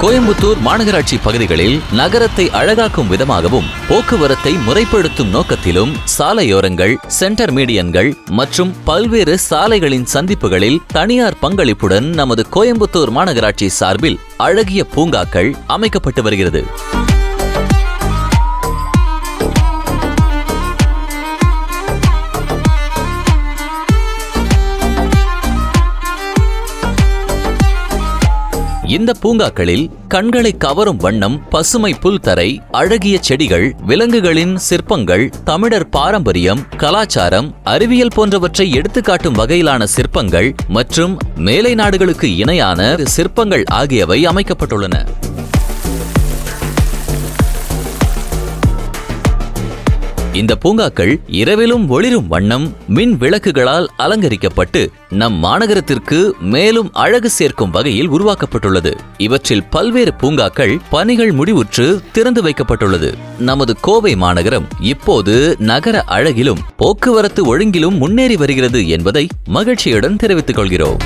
கோயம்புத்தூர் மாநகராட்சி பகுதிகளில் நகரத்தை அழகாக்கும் விதமாகவும் போக்குவரத்தை முறைப்படுத்தும் நோக்கத்திலும் சாலையோரங்கள், சென்டர் மீடியன்கள் மற்றும் பல்வேறு சாலைகளின் சந்திப்புகளில் தனியார் பங்களிப்புடன் நமது கோயம்புத்தூர் மாநகராட்சி சார்பில் அழகிய பூங்காக்கள் அமைக்கப்பட்டு வருகிறது. இந்த பூங்காக்களில் கண்களை கவரும் வண்ணம் பசுமை புல்தரை, அழகிய செடிகள், விலங்குகளின் சிற்பங்கள், தமிழர் பாரம்பரியம், கலாச்சாரம், அறிவியல் போன்றவற்றை எடுத்துக்காட்டும் வகையிலான சிற்பங்கள் மற்றும் மேலை நாடுகளுக்கு இணையான சிற்பங்கள் ஆகியவை அமைக்கப்பட்டுள்ளன. இந்த பூங்காக்கள் இரவிலும் ஒளிரும் வண்ணம் மின் விளக்குகளால் அலங்கரிக்கப்பட்டு நம் மாநகரத்திற்கு மேலும் அழகு சேர்க்கும் வகையில் உருவாக்கப்பட்டுள்ளது. இவற்றில் பல்வேறு பூங்காக்கள் பணிகள் முடிவுற்று திறந்து வைக்கப்பட்டுள்ளது. நமது கோவை மாநகரம் இப்போது நகர அழகிலும் போக்குவரத்து ஒழுங்கிலும் முன்னேறி வருகிறது என்பதை மகிழ்ச்சியுடன் தெரிவித்துக் கொள்கிறோம்.